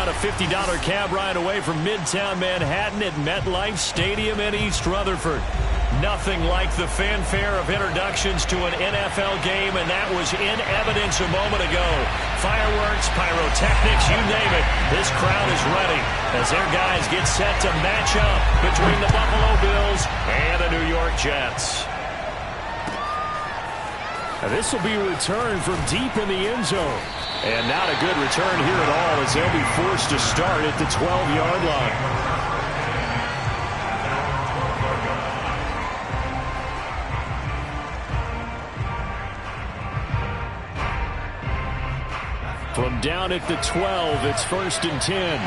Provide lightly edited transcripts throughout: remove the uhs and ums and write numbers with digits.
got a $50 cab ride away from Midtown Manhattan at MetLife Stadium in East Rutherford. Nothing like the fanfare of introductions to an NFL game, and that was in evidence a moment ago. Fireworks, pyrotechnics, you name it. This crowd is ready as their guys get set to match up between the Buffalo Bills and the New York Jets. Now this will be a return from deep in the end zone. And not a good return here at all as they'll be forced to start at the 12-yard line. From down at the 12, it's 1st and 10.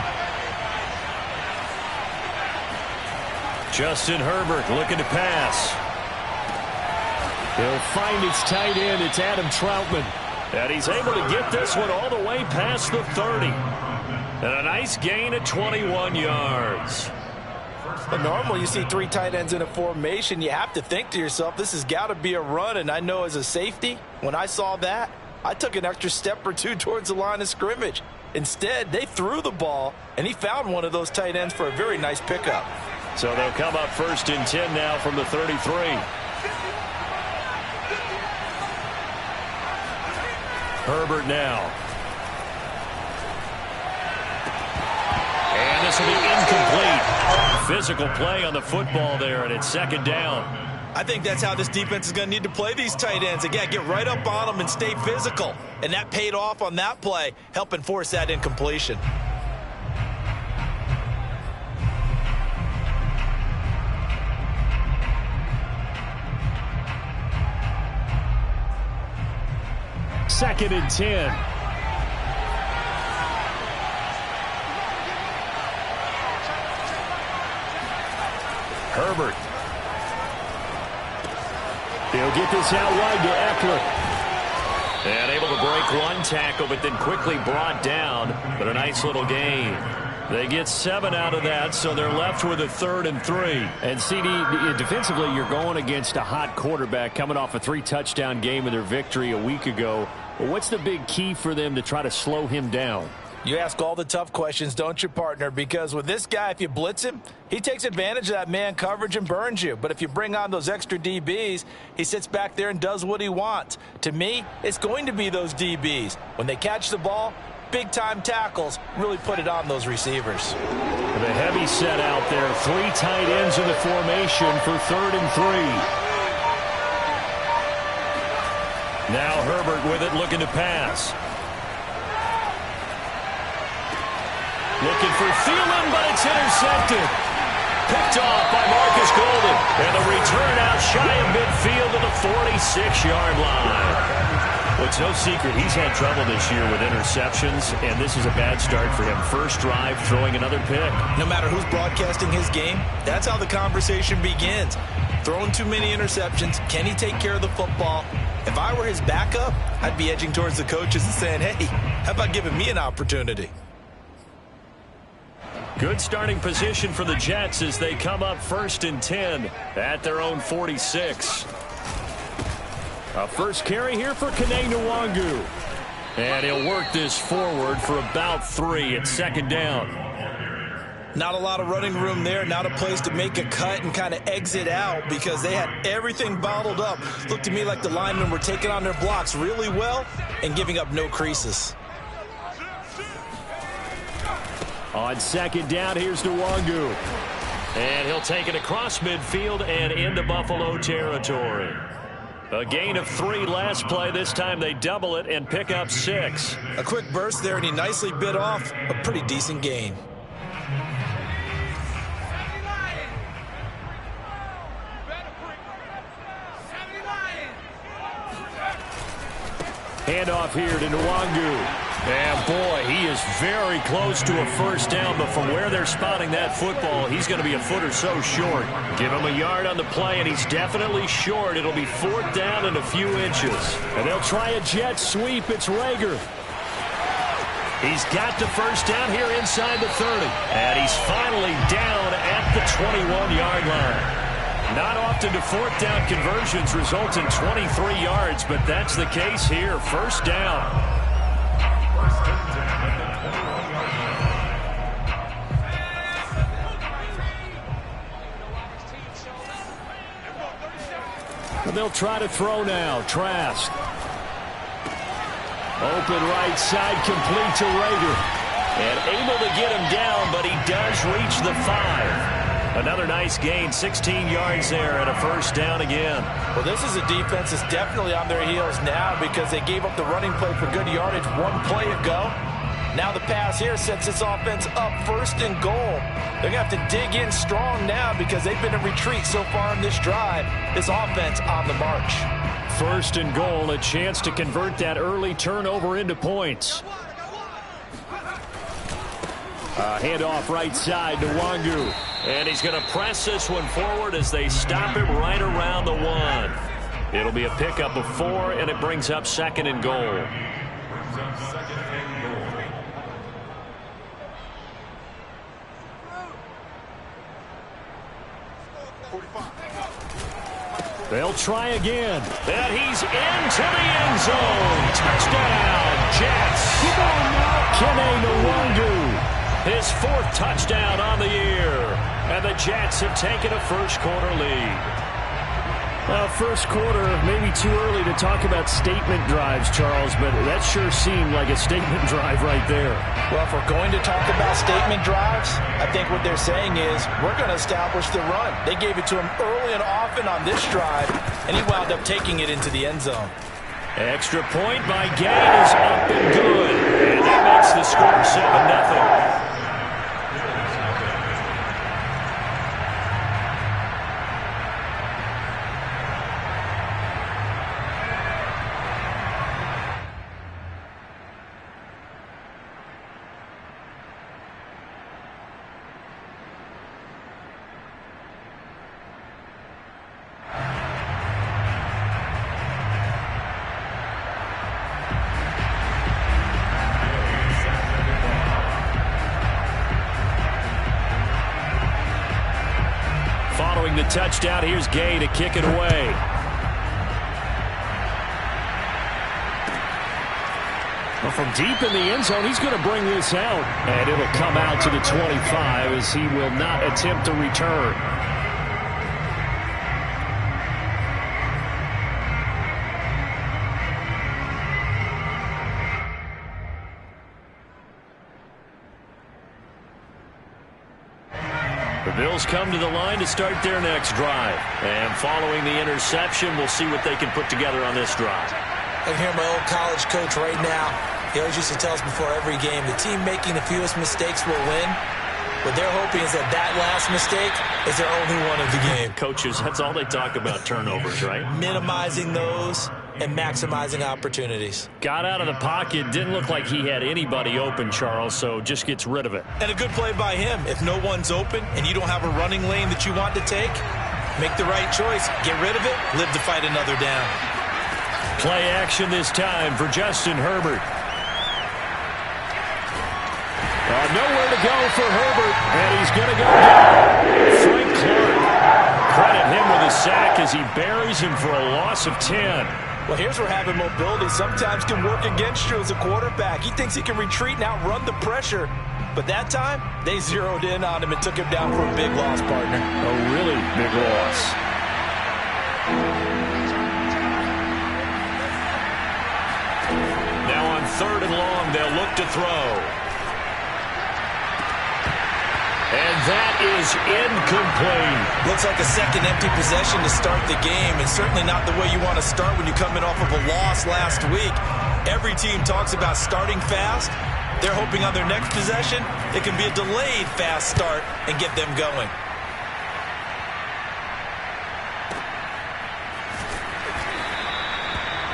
Justin Herbert looking to pass. He'll find his tight end. It's Adam Troutman. And he's able to get this one all the way past the 30. And a nice gain of 21 yards. But normally you see 3 tight ends in a formation. You have to think to yourself, this has got to be a run. And I know as a safety, when I saw that, I took an extra step or two towards the line of scrimmage. Instead, they threw the ball, and he found one of those tight ends for a very nice pickup. So they'll come up 1st and 10 now from the 33. Herbert now. And this will be incomplete. Physical play on the football there, and it's 2nd down. I think that's how this defense is going to need to play these tight ends. Again, get right up on them and stay physical. And that paid off on that play, helping force that incompletion. Second and 10. Herbert. He'll get this out wide to Eckler. And able to break one tackle, but then quickly brought down. But a nice little gain. They get 7 out of that, so they're left with a 3rd and 3. And, CD, defensively, you're going against a hot quarterback coming off a 3-touchdown game in their victory a week ago. Well, what's the big key for them to try to slow him down? You ask all the tough questions, don't you, partner? Because with this guy, if you blitz him, he takes advantage of that man coverage and burns you. But if you bring on those extra DBs, he sits back there and does what he wants. To me, it's going to be those DBs. When they catch the ball, big-time tackles really put it on those receivers. The heavy set out there. 3 tight ends in the formation for 3rd and 3. Now Herbert with it, looking to pass. Looking for Thielen, but it's intercepted. Picked off by Marcus Golden. And the return out shy of midfield to the 46-yard line. Well, it's no secret he's had trouble this year with interceptions, and this is a bad start for him. First drive, throwing another pick. No matter who's broadcasting his game, that's how the conversation begins. Throwing too many interceptions, can he take care of the football? If I were his backup, I'd be edging towards the coaches and saying, hey, how about giving me an opportunity? Good starting position for the Jets as they come up 1st and 10 at their own 46. A first carry here for Kene Nwangu. And he'll work this forward for about 3 at 2nd down. Not a lot of running room there, not a place to make a cut and kind of exit out because they had everything bottled up. Looked to me like the linemen were taking on their blocks really well and giving up no creases. On 2nd down, here's Nwangu. And he'll take it across midfield and into Buffalo territory. A gain of 3 last play. This time they double it and pick up 6. A quick burst there, and he nicely bit off a pretty decent gain. Handoff here to Nwangu. And, boy, he is very close to a first down, but from where they're spotting that football, he's going to be a foot or so short. Give him a yard on the play, and he's definitely short. It'll be 4th down and a few inches. And they'll try a jet sweep. It's Rager. He's got the first down here inside the 30. And he's finally down at the 21-yard line. Not often do 4th down conversions result in 23 yards, but that's the case here. First down. they'll try to throw now. Trask. Open right side, complete to Rager. And able to get him down, but he does reach the 5. Another nice gain, 16 yards there and a first down again. Well, this is a defense that's definitely on their heels now because they gave up the running play for good yardage one play ago. Now the pass here sets this offense up 1st and goal. They're going to have to dig in strong now because they've been in retreat so far in this drive. This offense on the march. 1st and goal, a chance to convert that early turnover into points. Handoff right side to Wangu. And he's going to press this one forward as they stop it right around the 1. It'll be a pickup of 4, and it brings up 2nd and goal. They'll try again. And he's into the end zone. Touchdown, Jets. Kene Nwangu. His 4th touchdown on the year. And the Jets have taken a first-quarter lead. Well, first quarter, maybe too early to talk about statement drives, Charles, but that sure seemed like a statement drive right there. Well, if we're going to talk about statement drives, I think what they're saying is we're going to establish the run. They gave it to him early and often on this drive, and he wound up taking it into the end zone. Extra point by Gay is up and good, and that makes the score 7-0. Following the touchdown, here's Gay to kick it away. Well, from deep in the end zone, he's going to bring this out. And it'll come out to the 25 as he will not attempt to return. The Bills come to the line to start their next drive. And following the interception, we'll see what they can put together on this drive. I can hear my old college coach right now. He always used to tell us before every game, the team making the fewest mistakes will win. What they're hoping is that last mistake is their only one of the game. Coaches, that's all they talk about, turnovers, right? Minimizing those and maximizing opportunities. Got out of the pocket, didn't look like he had anybody open, Charles, so just gets rid of it. And a good play by him. If no one's open and you don't have a running lane that you want to take, make the right choice, get rid of it, live to fight another down. Play action this time for Justin Herbert. Nowhere to go for Herbert, and he's going to go down. Frank Clark. Credit him with a sack as he buries him for a loss of 10. Well, here's where having mobility sometimes can work against you as a quarterback. He thinks he can retreat and outrun the pressure. But that time, they zeroed in on him and took him down for a big loss, partner. A really big loss. Now on 3rd and long, they'll look to throw. And that is incomplete. Looks like a second empty possession to start the game, and certainly not the way you want to start when you're coming off of a loss last week. Every team talks about starting fast. They're hoping on their next possession, it can be a delayed fast start and get them going.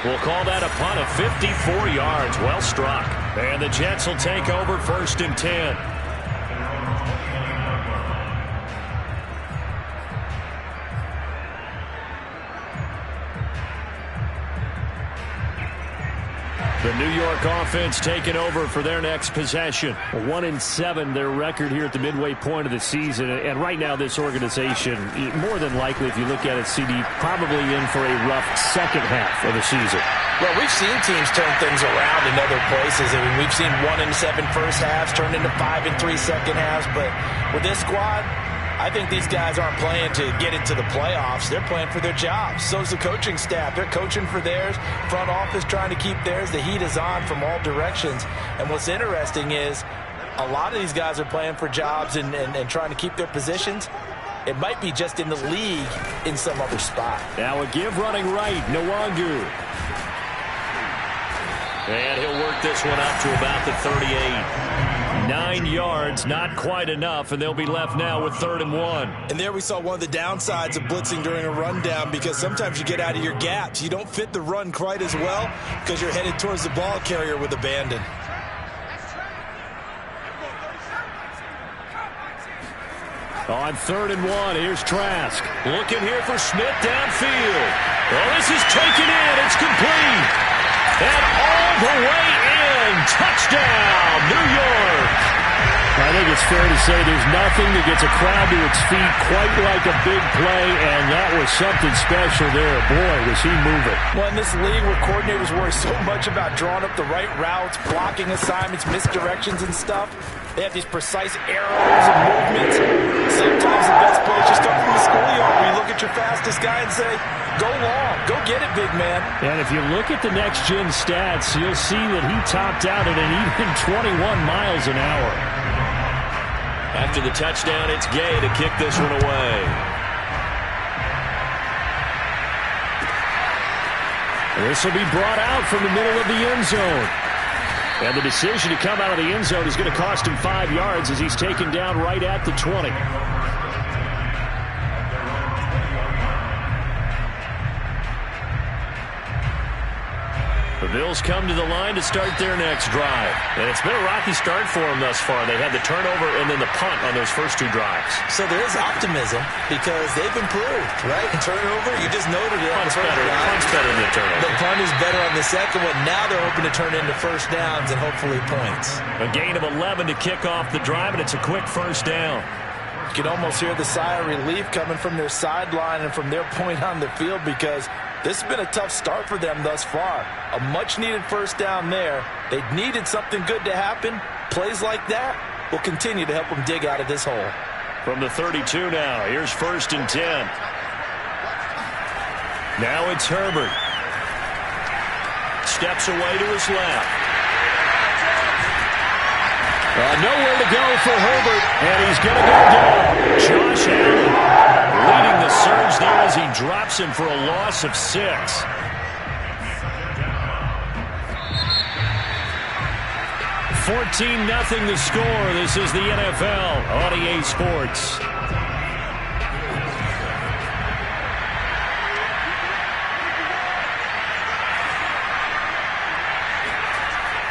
We'll call that a punt of 54 yards. Well struck. And the Jets will take over 1st and 10. The New York offense taking over for their next possession. 1-7, their record here at the midway point of the season. And right now, this organization, more than likely, if you look at it, CD, probably in for a rough second half of the season. Well, we've seen teams turn things around in other places. I mean, we've seen 1-7 first halves turn into 5-3 second halves. But with this squad, I think these guys aren't playing to get into the playoffs. They're playing for their jobs. So's the coaching staff. They're coaching for theirs. Front office trying to keep theirs. The heat is on from all directions. And what's interesting is a lot of these guys are playing for jobs and trying to keep their positions. It might be just in the league in some other spot. Now a give running right, Nwangu. And he'll work this one out to about the 38. 9 yards, not quite enough, and they'll be left now with 3rd and 1. And there we saw one of the downsides of blitzing during a rundown, because sometimes you get out of your gaps. You don't fit the run quite as well because you're headed towards the ball carrier with abandon. On 3rd and 1, here's Trask. Looking here for Smith downfield. Well, this is taken in. It's complete. And all the way in. Touchdown, New York. I think it's fair to say there's nothing that gets a crowd to its feet quite like a big play, and that was something special there. Boy, was he moving. Well, in this league where coordinators worry so much about drawing up the right routes, blocking assignments, misdirections and stuff, they have these precise arrows and movements. Sometimes the best plays just start from the schoolyard where you look at your fastest guy and say, go long, go get it, big man. And if you look at the next-gen stats, you'll see that he topped out at an even 21 miles an hour. After the touchdown, it's Gay to kick this one away. This will be brought out from the middle of the end zone. And the decision to come out of the end zone is going to cost him 5 yards as he's taken down right at the 20. The Bills come to the line to start their next drive. And it's been a rocky start for them thus far. They had the turnover and then the punt on those first 2 drives. So there is optimism because they've improved, right? Turnover, you just noted it. Punt's better. Punt's better than the turnover. The punt is better on the second one. Now they're hoping to turn into first downs and hopefully points. A gain of 11 to kick off the drive, and it's a quick first down. You can almost hear the sigh of relief coming from their sideline and from their point on the field, because this has been a tough start for them thus far. A much-needed first down there. They needed something good to happen. Plays like that will continue to help them dig out of this hole. From the 32 now, here's 1st and 10. Now it's Herbert. Steps away to his left. Nowhere to go for Herbert, and he's going to go down. Josh Allen leading the surge there as he drops him for a loss of 6. 14-0 the score. This is the NFL on EA Sports.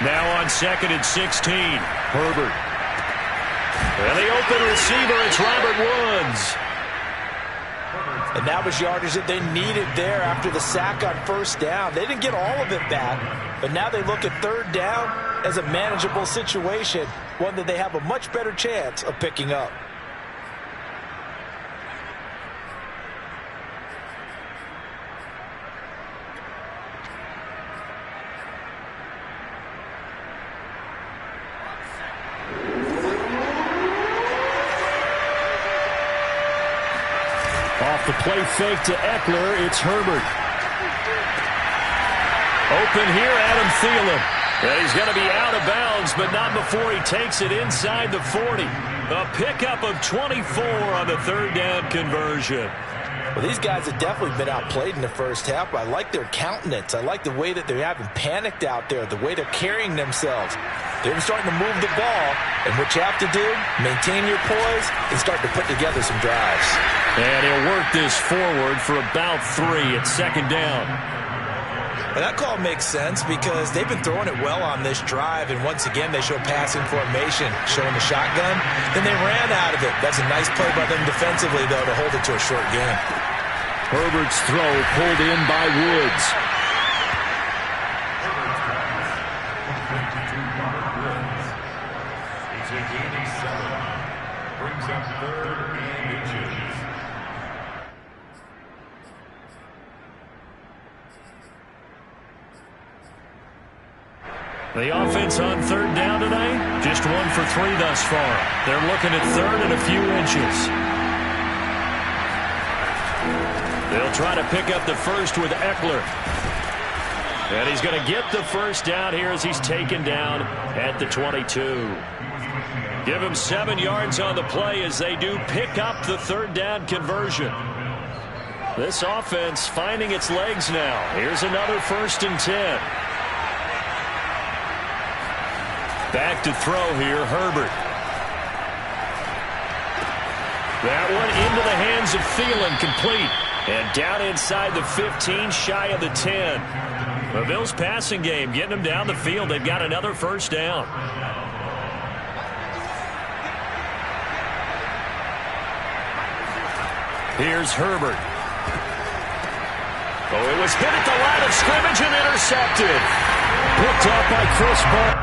Now on 2nd and 16, Herbert. And the open receiver, it's Robert Woods. And that was yardage that they needed there after the sack on first down. They didn't get all of it back, but now they look at 3rd down as a manageable situation, one that they have a much better chance of picking up. Off the play fake to Eckler, it's Herbert. Open here, Adam Thielen. And he's going to be out of bounds, but not before he takes it inside the 40. A pickup of 24 on the 3rd down conversion. Well, these guys have definitely been outplayed in the first half. I like their countenance. I like the way that they haven't panicked out there, the way they're carrying themselves. They're starting to move the ball, and what you have to do, maintain your poise and start to put together some drives. And he'll work this forward for about 3 at 2nd down. And that call makes sense because they've been throwing it well on this drive, and once again they show passing formation, showing the shotgun. Then they ran out of it. That's a nice play by them defensively, though, to hold it to a short game. Herbert's throw pulled in by Woods. Brings up 3rd and inches. The offense on 3rd down today, just 1 for 3 thus far. They're looking at 3rd and a few inches. try to pick up the first with Eckler. And he's going to get the first down here as he's taken down at the 22. Give him 7 yards on the play as they do pick up the third down conversion. This offense finding its legs now. Here's another 1st and 10. Back to throw here, Herbert. That one into the hands of Thielen, complete. And down inside the 15, shy of the 10. The Bills' passing game getting them down the field. They've got another 1st down. Here's Herbert. Oh, it was hit at the line of scrimmage and intercepted. Picked up by Chris Paul.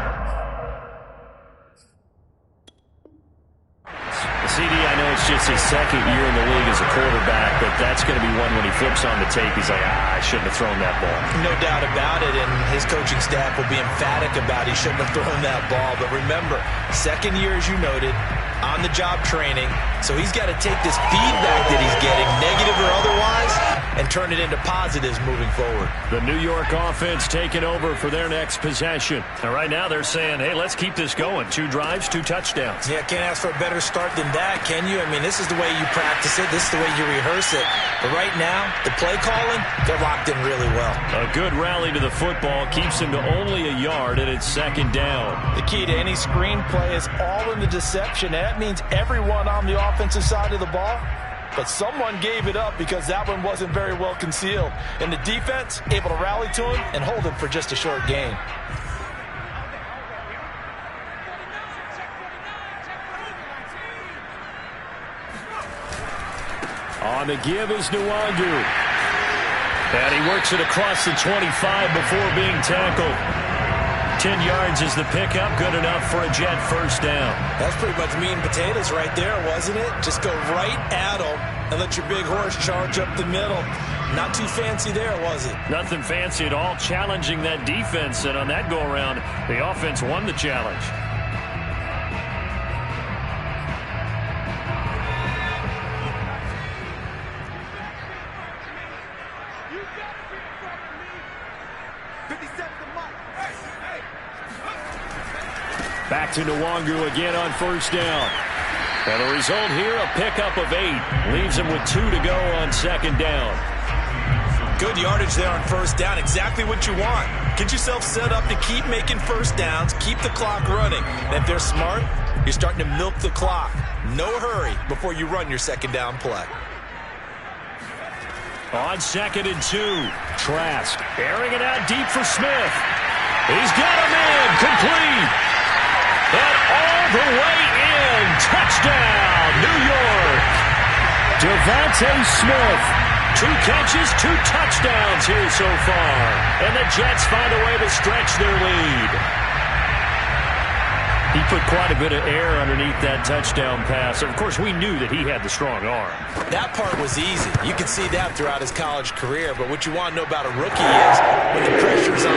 CD, I know it's just his 2nd year in the league as a quarterback, but that's going to be one when he flips on the tape. He's like, I shouldn't have thrown that ball. No doubt about it, and his coaching staff will be emphatic about he shouldn't have thrown that ball. But remember, 2nd year, as you noted, on-the-job training, so he's got to take this feedback that he's getting, negative or otherwise, and turn it into positives moving forward. The New York offense taking over for their next possession. And right now they're saying, hey, let's keep this going. 2 drives, 2 touchdowns. Yeah, can't ask for a better start than that, can you? I mean, this is the way you practice it. This is the way you rehearse it. But right now, the play calling, they're locked in really well. A good rally to the football keeps him to only a yard, and it's 2nd down. The key to any screenplay is all in the deception. That means everyone on the offensive side of the ball, but someone gave it up because that one wasn't very well concealed. And the defense able to rally to him and hold him for just a short gain. On the give is Nwangu. And he works it across the 25 before being tackled. 10 yards is the pickup, good enough for a Jet 1st down. That's pretty much meat and potatoes right there, wasn't it? Just go right at him and let your big horse charge up the middle. Not too fancy there, was it? Nothing fancy at all, challenging that defense, and on that go-around, the offense won the challenge. Back to Nwangu again on 1st down. And the result here, a pickup of 8. Leaves him with 2 to go on 2nd down. Good yardage there on 1st down. Exactly what you want. Get yourself set up to keep making 1st downs, keep the clock running. And if they're smart, you're starting to milk the clock. No hurry before you run your 2nd down play. On 2nd and 2, Trask airing it out deep for Smith. He's got him in, complete. And all the way in, touchdown, New York. Devontae Smith, 2 catches, 2 touchdowns here so far. And the Jets find a way to stretch their lead. He put quite a bit of air underneath that touchdown pass. Of course, we knew that he had the strong arm. That part was easy. You can see that throughout his college career. But what you want to know about a rookie is when the pressure's on,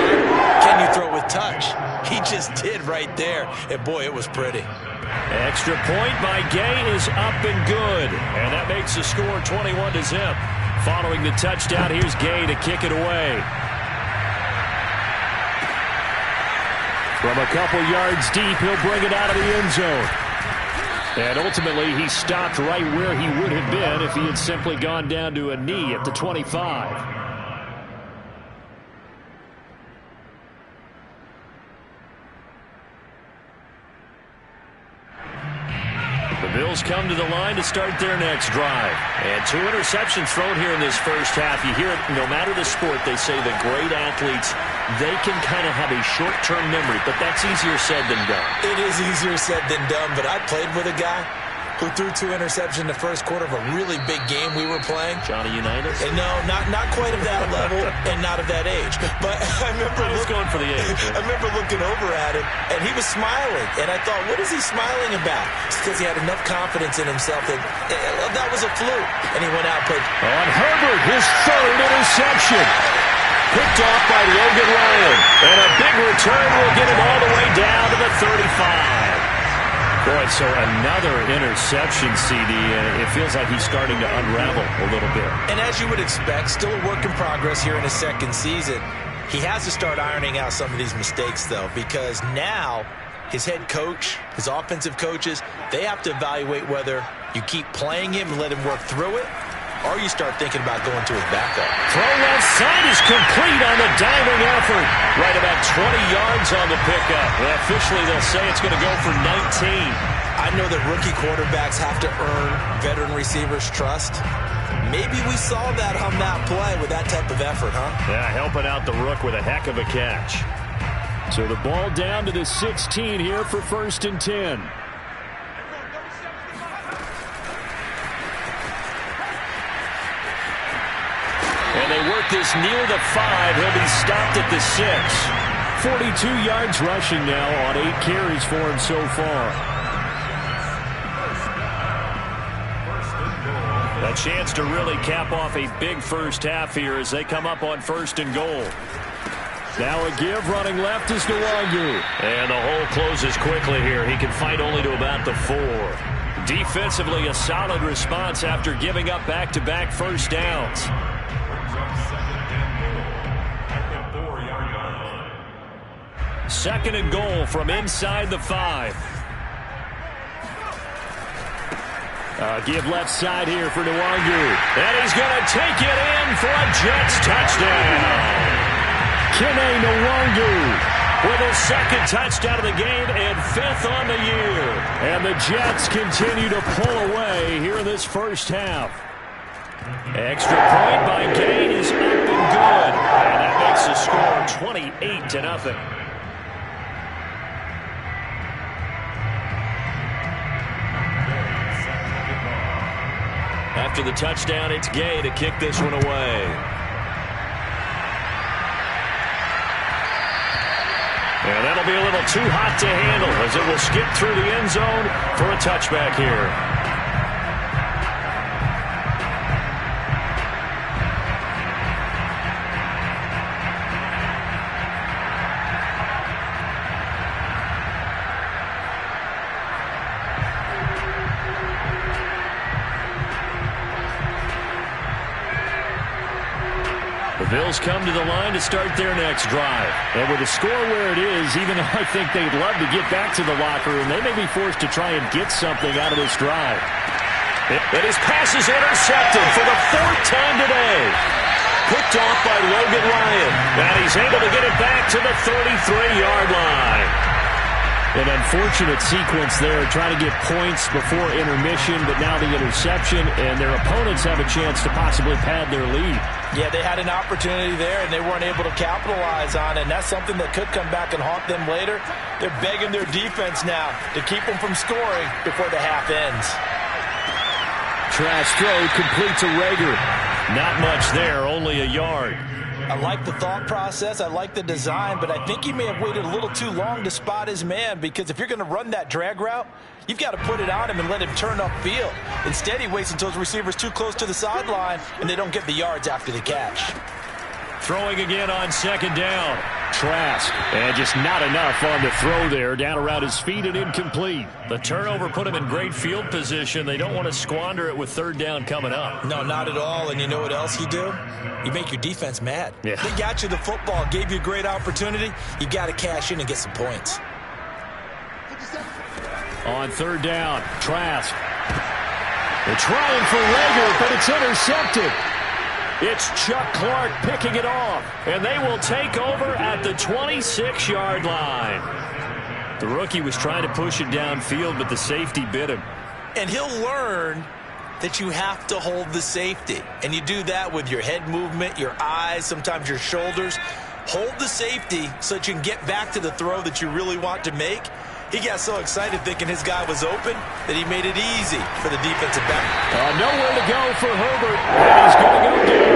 can you throw with touch? He just did right there. And, boy, it was pretty. Extra point by Gay is up and good. And that makes the score 21-0. Following the touchdown, here's Gay to kick it away. From a couple yards deep, he'll bring it out of the end zone. And ultimately, he stopped right where he would have been if he had simply gone down to a knee at the 25. The Bills come to the line to start their next drive. And 2 interceptions thrown here in this first half. You hear it, no matter the sport, they say the great athletes, they can kind of have a short-term memory, but that's easier said than done. It is easier said than done, but I played with a guy who threw 2 interceptions in the first quarter of a really big game we were playing. Johnny Unitas? And no, not quite of that level and not of that age. But I remember going for the age. I remember looking over at him, and he was smiling. And I thought, what is he smiling about? It's because he had enough confidence in himself that that was a fluke. And he went out and played. On Herbert, his 3rd interception. Picked off by Logan Ryan. And a big return will get him all the way down to the 35. Boy, so another interception, CD. It feels like he's starting to unravel a little bit. And as you would expect, still a work in progress here in his second season. He has to start ironing out some of these mistakes, though, because now his head coach, his offensive coaches, they have to evaluate whether you keep playing him and let him work through it, or you start thinking about going to his backup. Throw left side is complete on the diving effort. Right about 20 yards on the pickup. Well, officially, they'll say it's going to go for 19. I know that rookie quarterbacks have to earn veteran receivers' trust. Maybe we saw that on that play with that type of effort, huh? Yeah, helping out the rook with a heck of a catch. So the ball down to the 16 here for 1st and 10. And they work this near the 5. He'll be stopped at the 6. 42 yards rushing now on 8 carries for him so far. A chance to really cap off a big first half here as they come up on 1st and goal. Now a give running left is Nwangu. And the hole closes quickly here. He can fight only to about the 4. Defensively, a solid response after giving up back-to-back first downs. 2nd and goal from inside the 5. Give left side here for Nwangu. And he's going to take it in for a Jets touchdown. Kene Nwangu with his 2nd touchdown of the game and 5th on the year. And the Jets continue to pull away here in this first half. Extra point by Gain is up and good. And that makes the score 28-0. After the touchdown, it's Gay to kick this one away. And that'll be a little too hot to handle as it will skip through the end zone for a touchback here. The Bills come to the line to start their next drive. And with the score where it is, even though I think they'd love to get back to the locker room, they may be forced to try and get something out of this drive. And his pass is intercepted for the 4th time today. Picked off by Logan Ryan. And he's able to get it back to the 33-yard line. An unfortunate sequence there, trying to get points before intermission, but now the interception, and their opponents have a chance to possibly pad their lead. Yeah, they had an opportunity there, and they weren't able to capitalize on it, and that's something that could come back and haunt them later. They're begging their defense now to keep them from scoring before the half ends. Trash throw complete to Rager. Not much there, only a yard. I like the thought process. I like the design, but I think he may have waited a little too long to spot his man, because if you're going to run that drag route, you've got to put it on him and let him turn upfield. Instead, he waits until his receiver's too close to the sideline, and they don't get the yards after the catch. Throwing again on 2nd down. Trask. And just not enough on the throw there. Down around his feet and incomplete. The turnover put him in great field position. They don't want to squander it with 3rd down coming up. No, not at all. And you know what else you do? You make your defense mad. Yeah. They got you the football, gave you a great opportunity. You got to cash in and get some points. On 3rd down, Trask. They're trying for Rager, but it's intercepted. It's Chuck Clark picking it off, and they will take over at the 26-yard line. The rookie was trying to push it downfield, but the safety bit him. And he'll learn that you have to hold the safety. And you do that with your head movement, your eyes, sometimes your shoulders. Hold the safety so that you can get back to the throw that you really want to make. He got so excited thinking his guy was open that he made it easy for the defensive back. Nowhere to go for Herbert, and he's going to go down.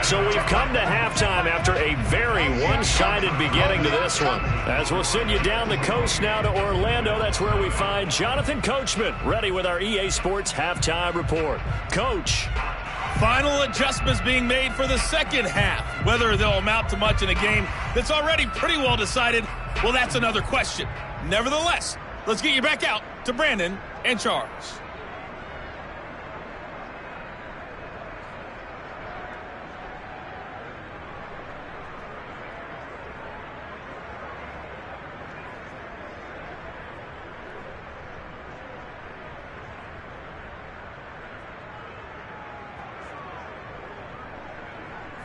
So we've come to halftime after a very one-sided beginning to this one. As we'll send you down the coast now to Orlando, that's where we find Jonathan Coachman ready with our EA Sports Halftime Report. Coach. Final adjustments being made for the second half. Whether they'll amount to much in a game that's already pretty well decided, well, that's another question. Nevertheless, let's get you back out to Brandon and Charles.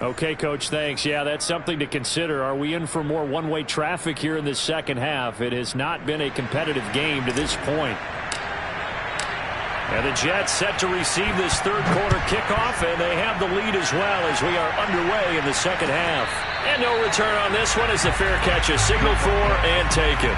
Okay, Coach, thanks. Yeah, that's something to consider. Are we in for more one-way traffic here in this second half? It has not been a competitive game to this point. And the Jets set to receive this third quarter kickoff, and they have the lead as well as we are underway in the second half. And no return on this one as the fair catch is signaled for and taken.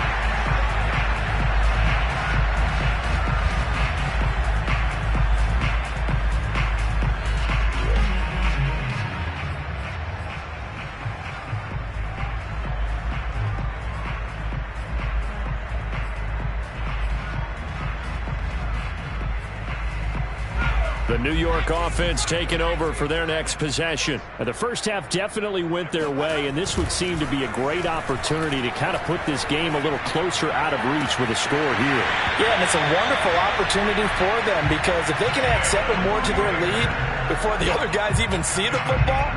The New York offense taking over for their next possession. The first half definitely went their way, and this would seem to be a great opportunity to kind of put this game a little closer out of reach with a score here. Yeah, and it's a wonderful opportunity for them because if they can add 7 more to their lead before the other guys even see the football,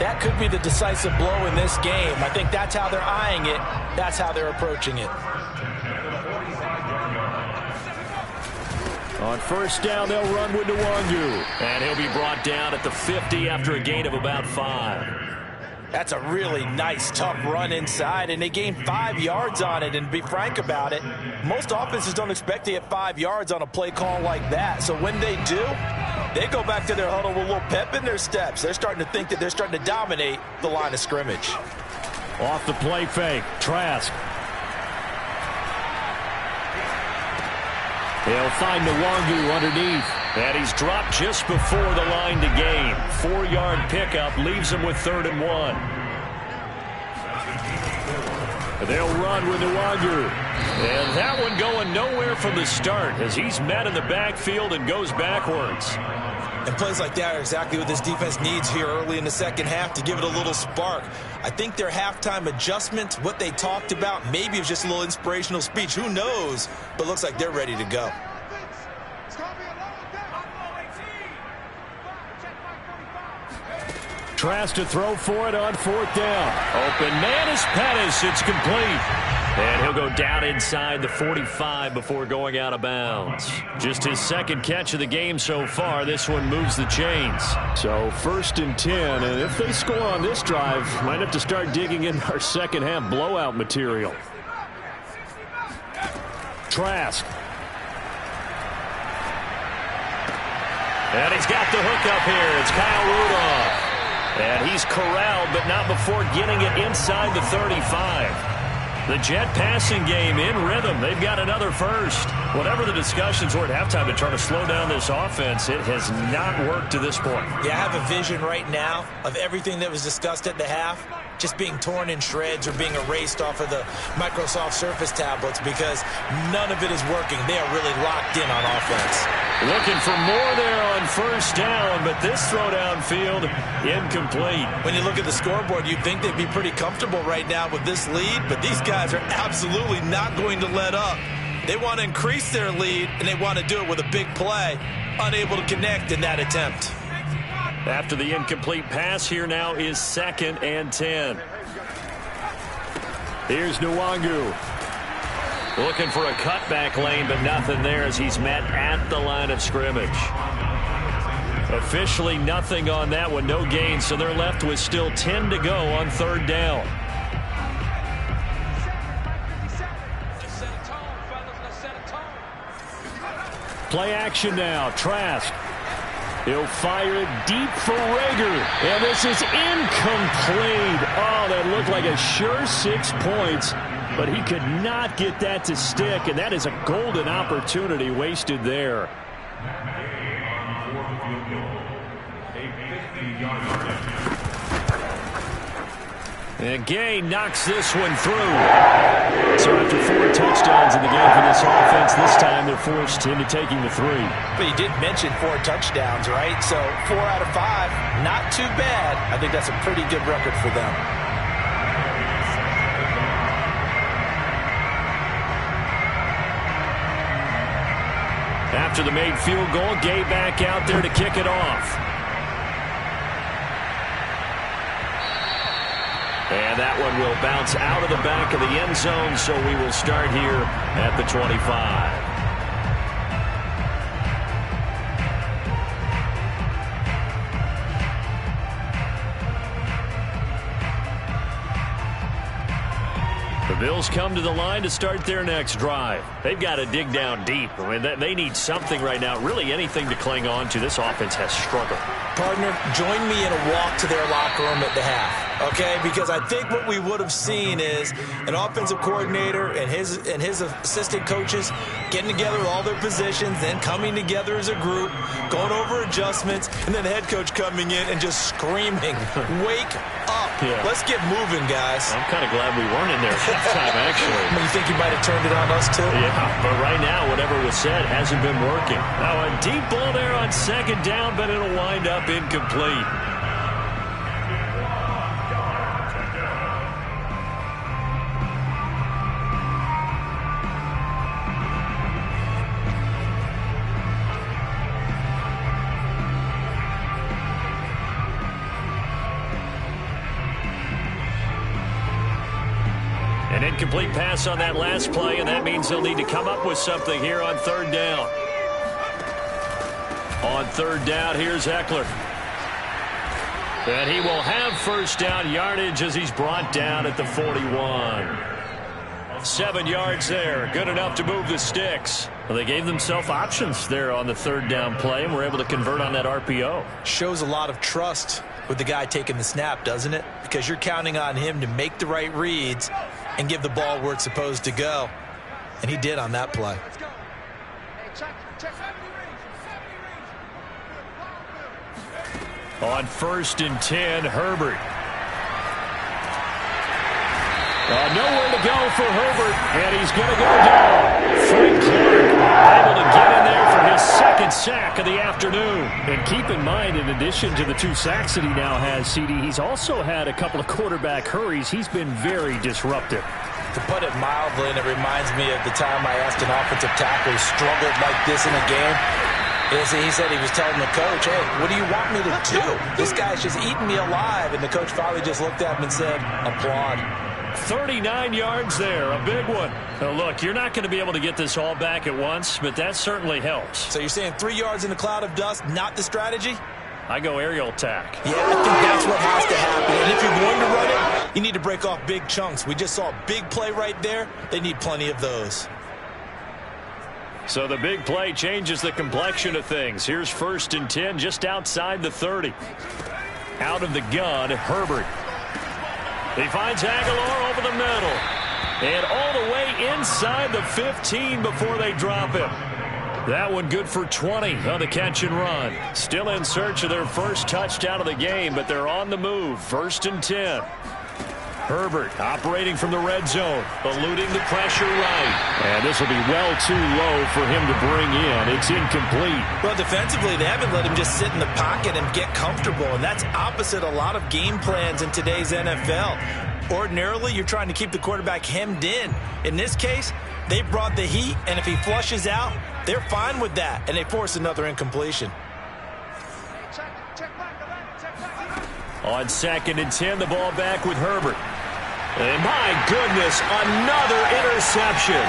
that could be the decisive blow in this game. I think that's how they're eyeing it. That's how they're approaching it. On first down, they'll run with Nwangu. And he'll be brought down at the 50 after a gain of about 5. That's a really nice, tough run inside, and they gained 5 yards on it. And to be frank about it, most offenses don't expect to get 5 yards on a play call like that. So when they do, they go back to their huddle with a little pep in their steps. They're starting to think that they're starting to dominate the line of scrimmage. Off the play fake, Trask. He'll find Nwangu underneath. And he's dropped just before the line to gain. 4-yard pickup leaves him with 3rd and 1. They'll run with Nwangu. And that one going nowhere from the start as he's met in the backfield and goes backwards. And plays like that are exactly what this defense needs here early in the second half to give it a little spark. I think their halftime adjustment, what they talked about, maybe it was just a little inspirational speech. Who knows? But looks like they're ready to go. Trask to throw for it on 4th down. Open man is Pettis. It's complete. And he'll go down inside the 45 before going out of bounds. Just his 2nd catch of the game so far. This one moves the chains. So 1st and 10. And if they score on this drive, might have to start digging in our second half blowout material. Trask. And he's got the hook up here. It's Kyle Rudolph. And he's corralled, but not before getting it inside the 35. The Jet passing game in rhythm. They've got another first. Whatever the discussions were at halftime to try to slow down this offense, it has not worked to this point. Yeah, I have a vision right now of everything that was discussed at the half just being torn in shreds or being erased off of the Microsoft Surface tablets because none of it is working. They are really locked in on offense. Looking for more there on first down, but this throw downfield incomplete. When you look at the scoreboard, you'd think they'd be pretty comfortable right now with this lead, but these guys are absolutely not going to let up. They want to increase their lead, and they want to do it with a big play. Unable to connect in that attempt. After the incomplete pass, here now is 2nd and 10. Here's Nwangu. Looking for a cutback lane, but nothing there as he's met at the line of scrimmage. Officially nothing on that one, no gain, so they're left with still 10 to go on 3rd down. Play action now, Trask. He'll fire it deep for Rager. And this is incomplete. Oh, that looked like a sure 6 points. But he could not get that to stick. And that is a golden opportunity wasted there. And Gay knocks this one through. So after 4 touchdowns in the game for this offense, this time they're forced into taking the 3. But you did mention 4 touchdowns, right? So 4 out of 5, not too bad. I think that's a pretty good record for them. After the made field goal, Gay back out there to kick it off. And that one will bounce out of the back of the end zone, so we will start here at the 25. The Bills come to the line to start their next drive. They've got to dig down deep. I mean, they need something right now, really anything to cling on to. This offense has struggled. Partner, join me in a walk to their locker room at the half, okay? Because I think what we would have seen is an offensive coordinator and his assistant coaches getting together all their positions, then coming together as a group, going over adjustments, and then the head coach coming in and just screaming, wake up. Yeah. Let's get moving, guys. I'm kind of glad we weren't in there at halftime, actually. You think you might have turned it on us, too? Yeah, but right now, whatever was said hasn't been working. Now, a deep ball there on second down, but it'll wind up incomplete. An incomplete pass on that last play, and that means they'll need to come up with something here on third down. On third down, here's Eckler. And he will have first down yardage as he's brought down at the 41. 7 yards there. Good enough to move the sticks. Well, they gave themselves options there on the third down play, and were able to convert on that RPO. Shows a lot of trust with the guy taking the snap, doesn't it? Because you're counting on him to make the right reads and give the ball where it's supposed to go. And he did on that play. On 1st and 10, Herbert. Nowhere to go for Herbert, and he's going to go down. Frank Clark able to get in there for his second sack of the afternoon. And keep in mind, in addition to the 2 sacks that he now has, CD, he's also had a couple of quarterback hurries. He's been very disruptive. To put it mildly, and it reminds me of the time I asked an offensive tackle who struggled like this in a game. He said he was telling the coach, hey, what do you want me to do? This guy's just eating me alive. And the coach finally just looked at him and said, applaud. 39 yards there, a big one. Now look, you're not going to be able to get this all back at once, but that certainly helps. So you're saying 3 yards in a cloud of dust, not the strategy? I go aerial attack. Yeah, I think that's what has to happen. And if you're going to run it, you need to break off big chunks. We just saw a big play right there. They need plenty of those. So the big play changes the complexion of things. Here's 1st and 10 just outside the 30. Out of the gun, Herbert. He finds Aguilar over the middle. And all the way inside the 15 before they drop him. That one good for 20 on the catch and run. Still in search of their first touchdown of the game, but they're on the move. 1st and 10. Herbert operating from the red zone, eluding the pressure right. And this will be well too low for him to bring in. It's incomplete. Well, defensively, they haven't let him just sit in the pocket and get comfortable, and that's opposite a lot of game plans in today's NFL. Ordinarily, you're trying to keep the quarterback hemmed in. In this case, they brought the heat, and if he flushes out, they're fine with that, and they force another incompletion. On 2nd and 10, the ball back with Herbert. And my goodness, another interception.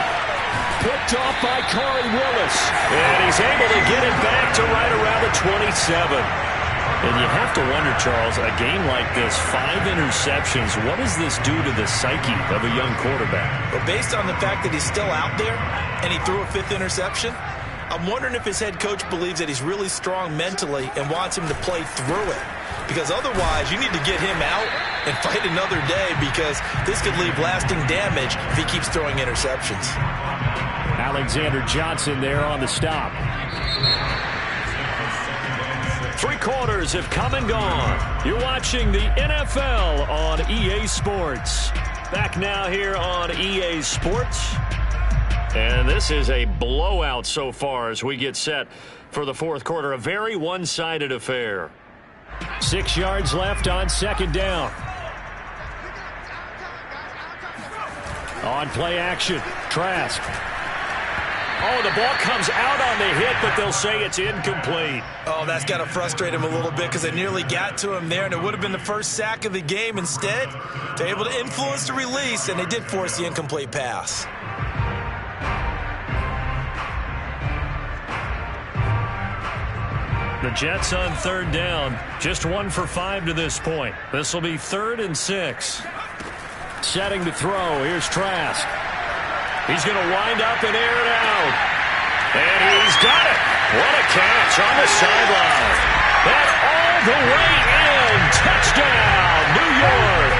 Picked off by Corey Willis. And he's able to get it back to right around the 27. And you have to wonder, Charles, a game like this, 5 interceptions, what does this do to the psyche of a young quarterback? Well, based on the fact that he's still out there and he threw a 5th interception, I'm wondering if his head coach believes that he's really strong mentally and wants him to play through it. Because otherwise, you need to get him out and fight another day, because this could leave lasting damage if he keeps throwing interceptions. Alexander Johnson there on the stop. Three quarters have come and gone. You're watching the NFL on EA Sports. Back now here on EA Sports. And this is a blowout so far as we get set for the fourth quarter. A very one-sided affair. 6 yards left on second down. On play action, Trask. Oh, the ball comes out on the hit, but they'll say it's incomplete. Oh, that's got to frustrate him a little bit because they nearly got to him there, and it would have been the first sack of the game. Instead, they're able to influence the release, and they did force the incomplete pass. The Jets on third down, just 1 for 5 to this point. This will be 3rd and 6. Setting to throw, here's Trask. He's going to wind up and air it out. And he's got it. What a catch on the sideline. And all the way in. Touchdown, New York.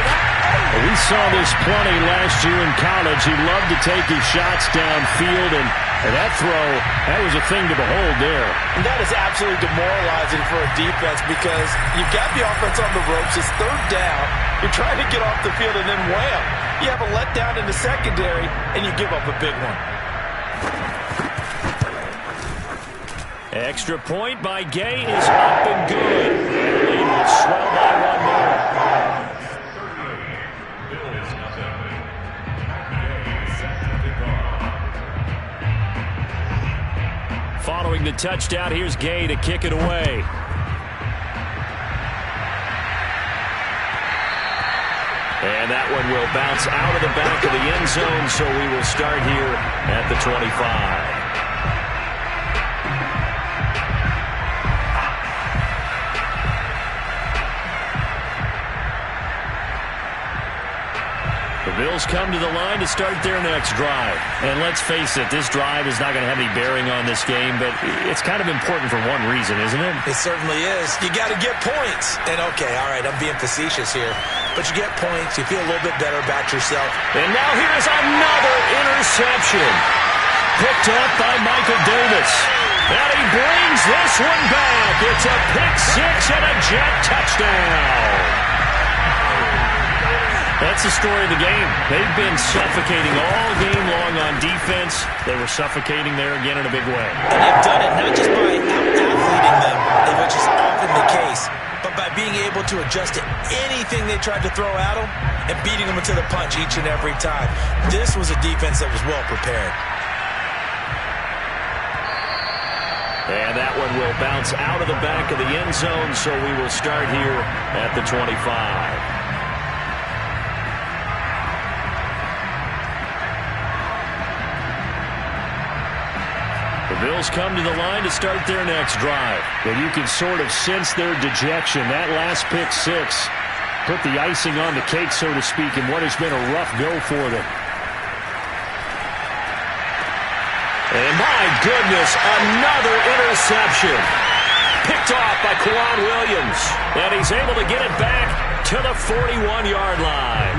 We saw this plenty last year in college. He loved to take his shots downfield, and that throw, that was a thing to behold there. And that is absolutely demoralizing for a defense because you've got the offense on the ropes. It's third down. You're trying to get off the field, and then wham, you have a letdown in the secondary, and you give up a big one. Extra point by Gay is up and good. The lead will swell by 1 more. Following the touchdown, here's Gay to kick it away. And that one will bounce out of the back of the end zone, so we will start here at the 25. The Bills come to the line to start their next drive. And let's face it, this drive is not going to have any bearing on this game, but it's kind of important for one reason, isn't it? It certainly is. You got to get points. And okay, all right, I'm being facetious here. But you get points, you feel a little bit better about yourself. And now here's another interception. Picked up by Michael Davis. And he brings this one back. It's a pick six and a Jet touchdown. That's the story of the game. They've been suffocating all game long on defense. They were suffocating there again in a big way. And they've done it not just by out-athleting them, which is often the case, but by being able to adjust to anything they tried to throw at them and beating them into the punch each and every time. This was a defense that was well prepared. And that one will bounce out of the back of the end zone, so we will start here at the 25. The Bills come to the line to start their next drive. And you can sort of sense their dejection. That last pick six put the icing on the cake, so to speak, in what has been a rough go for them. And my goodness, another interception. Picked off by Quan Williams. And he's able to get it back to the 41-yard line.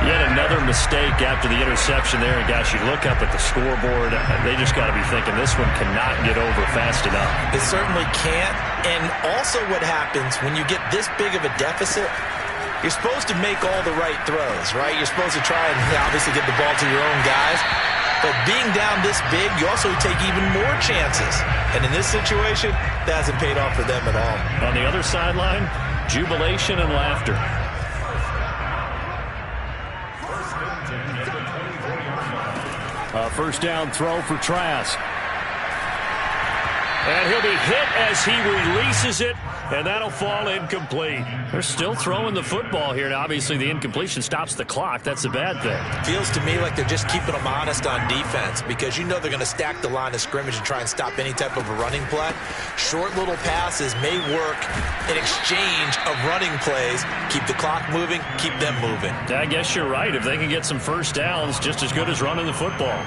Yet another mistake after the interception there. And, gosh, you look up at the scoreboard, they just got to be thinking this one cannot get over fast enough. It certainly can't. And also what happens when you get this big of a deficit, you're supposed to make all the right throws, right? You're supposed to try and obviously get the ball to your own guys. But being down this big, you also take even more chances. And in this situation, that hasn't paid off for them at all. On the other sideline, jubilation and laughter. First down throw for Trask. And he'll be hit as he releases it, and that'll fall incomplete. They're still throwing the football here. Now, obviously, the incompletion stops the clock. That's a bad thing. Feels to me like they're just keeping them honest on defense because you know they're going to stack the line of scrimmage and try and stop any type of a running play. Short little passes may work in exchange of running plays. Keep the clock moving, keep them moving. I guess you're right. If they can get some first downs, just as good as running the football.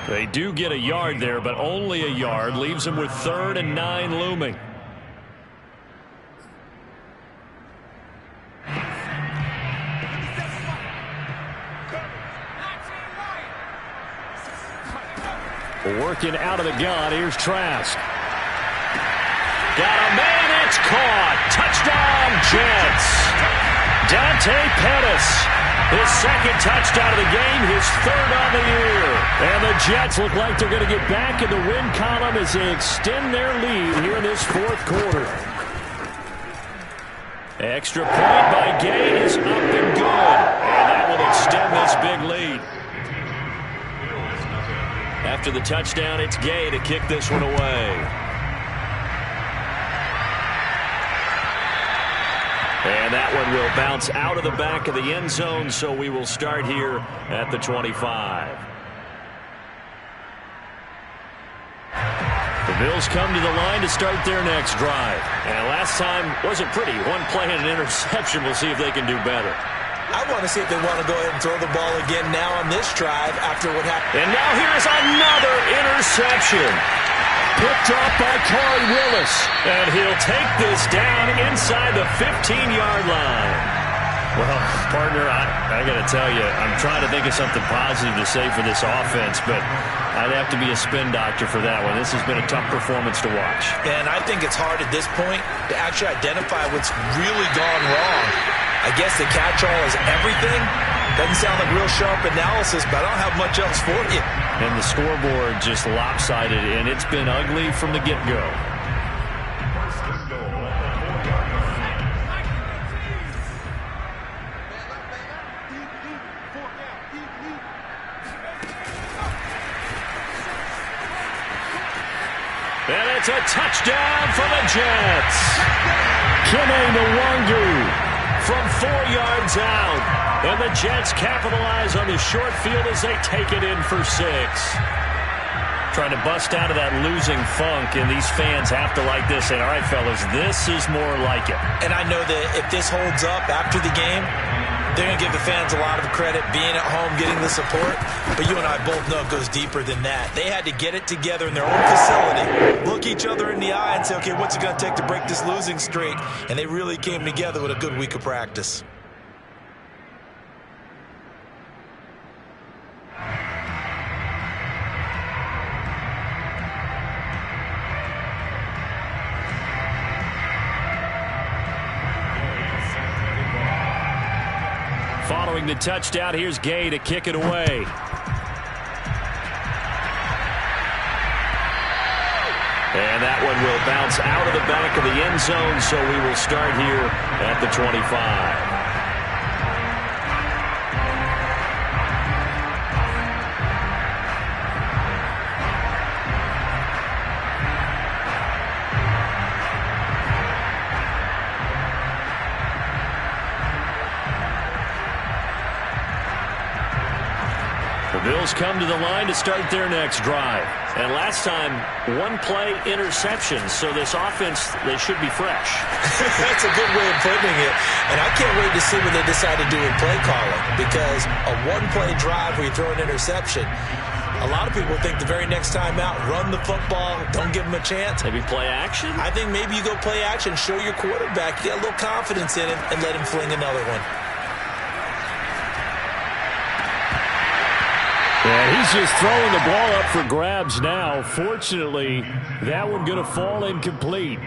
They do get a yard there, but only a yard. Leaves them with 3rd and 9 looming. Working out of the gun. Here's Trask. Got a man at It's caught. Touchdown, Jets. Dante Pettis. His second touchdown of the game, his third on the year. And the Jets look like they're going to get back in the win column as they extend their lead here in this fourth quarter. Extra point by Gay is up and good. And that will extend this big lead. After the touchdown, it's Gay to kick this one away. And that one will bounce out of the back of the end zone, so we will start here at the 25. The Bills come to the line to start their next drive. And last time wasn't pretty. One play and an interception. We'll see if they can do better. I want to see if they want to go ahead and throw the ball again now on this drive after what happened. And now here's another interception. Picked off by Corey Willis. And he'll take this down inside the 15-yard line. Well, partner, I got to tell you, I'm trying to think of something positive to say for this offense, but I'd have to be a spin doctor for that one. This has been a tough performance to watch. And I think it's hard at this point to actually identify what's really gone wrong. I guess the catch-all is everything. Doesn't sound like real sharp analysis, but I don't have much else for you. And the scoreboard just lopsided, and it's been ugly from the get-go. And it's a touchdown for the Jets. Kene Nwangu from 4 yards out. And the Jets capitalize on the short field as they take it in for 6. Trying to bust out of that losing funk, and these fans have to like this. And all right, fellas, this is more like it. And I know that if this holds up after the game, they're going to give the fans a lot of credit being at home, getting the support. But you and I both know it goes deeper than that. They had to get it together in their own facility, look each other in the eye and say, okay, what's it going to take to break this losing streak? And they really came together with a good week of practice. Following the touchdown, here's Gay to kick it away. And that one will bounce out of the back of the end zone, so we will start here at the 25. Bills come to the line to start their next drive. And last time, one-play interceptions. So this offense, they should be fresh. That's a good way of putting it. And I can't wait to see what they decide to do in play calling. Because a one-play drive where you throw an interception, a lot of people think the very next time out, run the football, don't give them a chance. Maybe play action? I think maybe you go play action, show your quarterback, get a little confidence in him, and let him fling another one. Yeah, he's just throwing the ball up for grabs now. Fortunately, that one going to fall incomplete.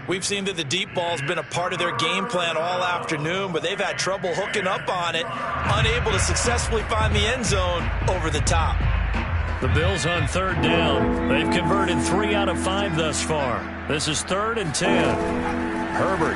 We've seen that the deep ball's been a part of their game plan all afternoon, but they've had trouble hooking up on it, unable to successfully find the end zone over the top. The Bills on third down. They've converted 3 out of 5 thus far. This is 3rd and 10. Herbert.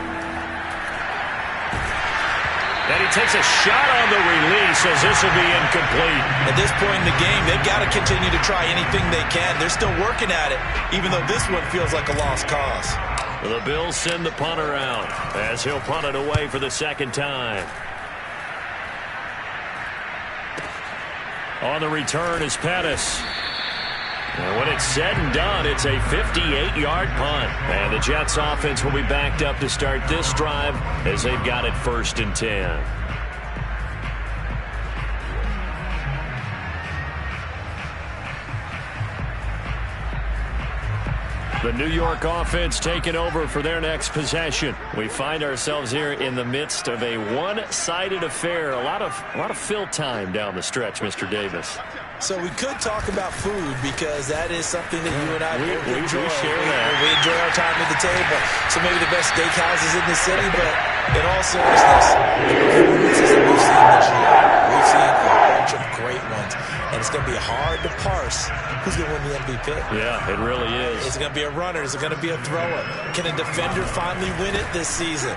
And he takes a shot on the release as this will be incomplete. At this point in the game, they've got to continue to try anything they can. They're still working at it, even though this one feels like a lost cause. The Bills send the punter out as he'll punt it away for the second time. On the return is Pettis. And when it's said and done, it's a 58-yard punt. And the Jets offense will be backed up to start this drive as they've got it 1st and 10. The New York offense taking over for their next possession. We find ourselves here in the midst of a one-sided affair. A lot of fill time down the stretch, Mr. Davis. So we could talk about food because that is something that you and I both enjoy. We share that. We enjoy our time at the table. So maybe the best steakhouses in the city, but in all seriousness, the performances that we've seen this year, we've seen a bunch of great ones. And it's going to be hard to parse who's going to win the MVP. Yeah, it really is. Is it going to be a runner? Is it going to be a thrower? Can a defender finally win it this season?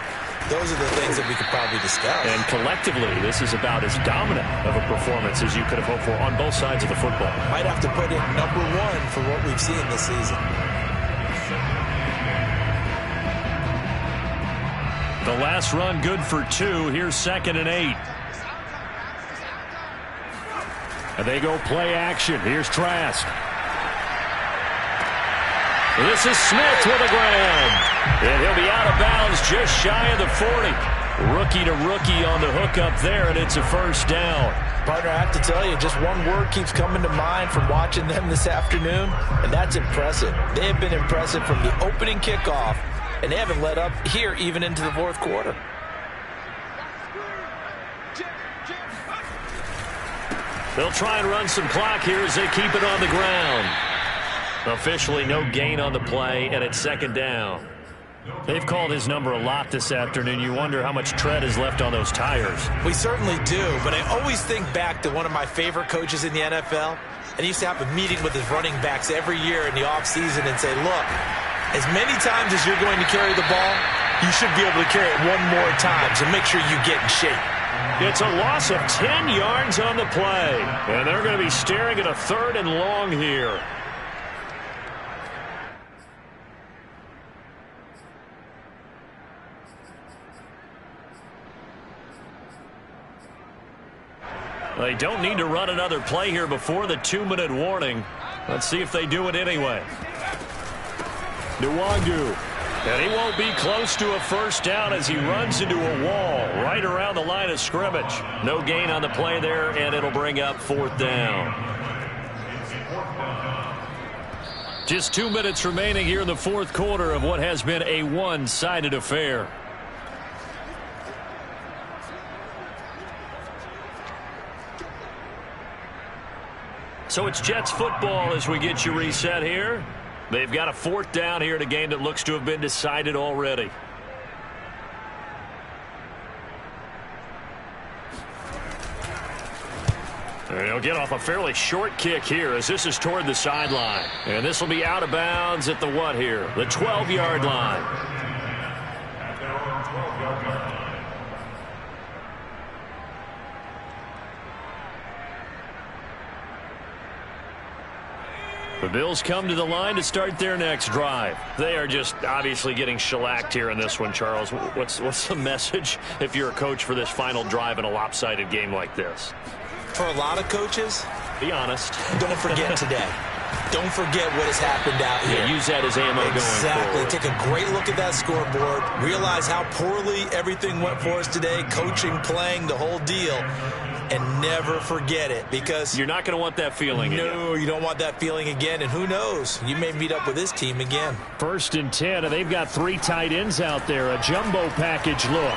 Those are the things that we could probably discuss. And collectively, this is about as dominant of a performance as you could have hoped for on both sides of the football. Might have to put it number one for what we've seen this season. The last run good for 2. Here's 2nd and 8. And they go play action. Here's Trask. This is Smith with a grab. And he'll be out of bounds just shy of the 40. Rookie to rookie on the hook up there, and it's a first down. Partner, I have to tell you, just one word keeps coming to mind from watching them this afternoon, and that's impressive. They have been impressive from the opening kickoff, and they haven't let up here even into the fourth quarter. They'll try and run some clock here as they keep it on the ground. Officially no gain on the play, and it's 2nd down. They've called his number a lot this afternoon. You wonder how much tread is left on those tires. We certainly do, but I always think back to one of my favorite coaches in the NFL, and he used to have a meeting with his running backs every year in the offseason and say, look, as many times as you're going to carry the ball, you should be able to carry it one more time, so make sure you get in shape. It's a loss of 10 yards on the play, and they're going to be staring at a 3rd and long here. They don't need to run another play here before the 2-minute warning. Let's see if they do it anyway. Nwangu. And he won't be close to a first down as he runs into a wall right around the line of scrimmage. No gain on the play there, and it'll bring up 4th down. Just 2 minutes remaining here in the fourth quarter of what has been a one-sided affair. So it's Jets football as we get you reset here. They've got a 4th down here in a game that looks to have been decided already. And he'll get off a fairly short kick here as this is toward the sideline. And this will be out of bounds at the what here? The 12-yard line. The Bills come to the line to start their next drive. They are just obviously getting shellacked here in this one, Charles. What's the message if you're a coach for this final drive in a lopsided game like this? For a lot of coaches, be honest. Don't forget today. Don't forget what has happened out here. Yeah, use that as ammo going forward. Exactly. Take a great look at that scoreboard. Realize how poorly everything went for us today. Coaching, playing, the whole deal. And never forget it, because you're not going to want that feeling again. No, you don't want that feeling again. And who knows? You may meet up with this team again. 1st and 10, and they've got 3 tight ends out there. A jumbo package look.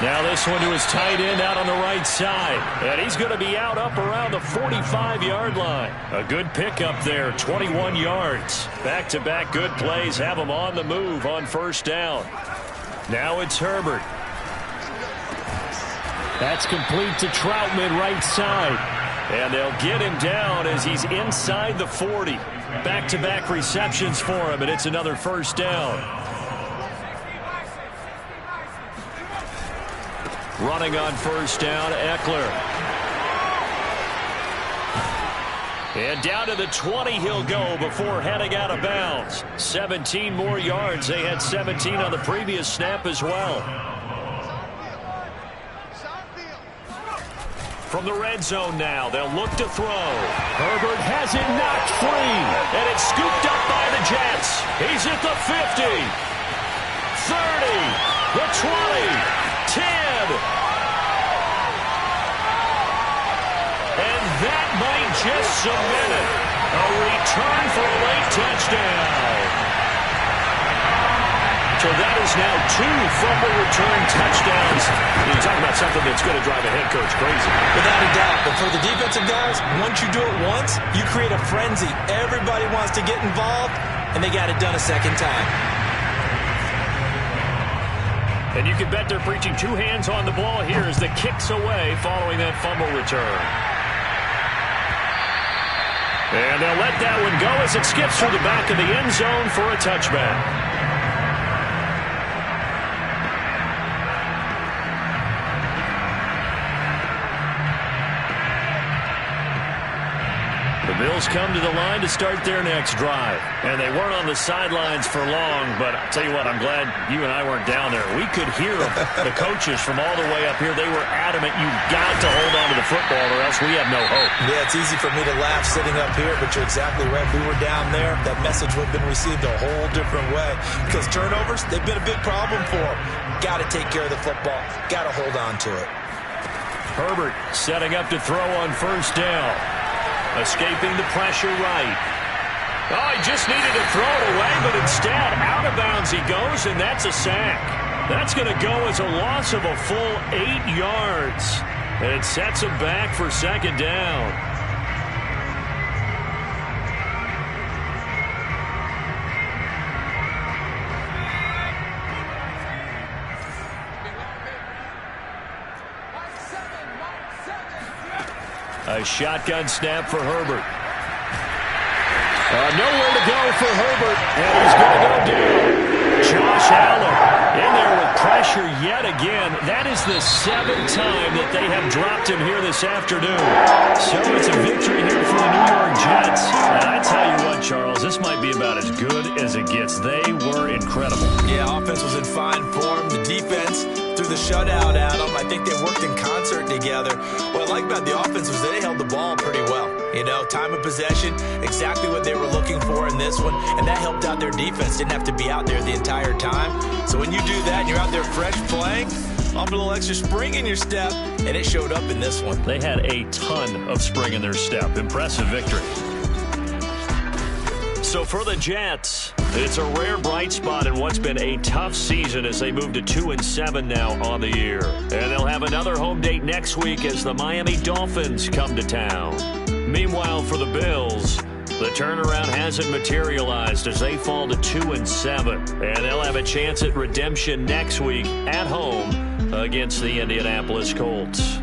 Now this one to his tight end out on the right side. And he's going to be out up around the 45-yard line. A good pickup there, 21 yards. Back-to-back good plays have him on the move on 1st down. Now it's Herbert. That's complete to Troutman right side. And they'll get him down as he's inside the 40. Back-to-back receptions for him, and it's another 1st down. Running on 1st down, Eckler. And down to the 20 he'll go before heading out of bounds. 17 more yards. They had 17 on the previous snap as well. From the red zone now, they'll look to throw. Herbert has it knocked free, and it's scooped up by the Jets. He's at the 50, 30, the 20, 10. And that might just cement it. A return for a late touchdown. So that is now 2 fumble return touchdowns. You're talking about something that's going to drive a head coach crazy. Without a doubt. But for the defensive guys, once you do it once, you create a frenzy. Everybody wants to get involved, and they got it done a second time. And you can bet they're preaching 2 hands on the ball here as the kick's away following that fumble return. And they'll let that one go as it skips through the back of the end zone for a touchback. The Bills come to the line to start their next drive. And they weren't on the sidelines for long, but I'll tell you what, I'm glad you and I weren't down there. We could hear the coaches from all the way up here. They were adamant, you've got to hold on to the football or else we have no hope. Yeah, it's easy for me to laugh sitting up here, but you're exactly right. If we were down there, that message would have been received a whole different way. Because turnovers, they've been a big problem for them. Got to take care of the football. Got to hold on to it. Herbert setting up to throw on first down. Escaping the pressure right. Oh, he just needed to throw it away, but instead, out of bounds he goes, and that's a sack. That's going to go as a loss of a full 8 yards. And it sets him back for second down. A shotgun snap for Herbert. Nowhere to go for Herbert, and he's going to go down. Josh Allen in there with pressure yet again. That is the 7th time that they have dropped him here this afternoon. So it's a victory here for the New York Jets. And I tell you what, Charles, this might be about as good as it gets. They were incredible. Yeah, offense was in fine form. The defense threw the shutout at them. I think they worked in concert together. What I like about the offense was they held the ball pretty well. You know, time of possession, exactly what they were looking for in this one, and that helped out their defense. Didn't have to be out there the entire time. So when you do that and you're out there fresh playing, a little extra spring in your step, and it showed up in this one. They had a ton of spring in their step. Impressive victory. So for the Jets, it's a rare bright spot in what's been a tough season as they move to 2-7 now on the year. And they'll have another home date next week as the Miami Dolphins come to town. Meanwhile, for the Bills, the turnaround hasn't materialized as they fall to 2-7. And they'll have a chance at redemption next week at home against the Indianapolis Colts.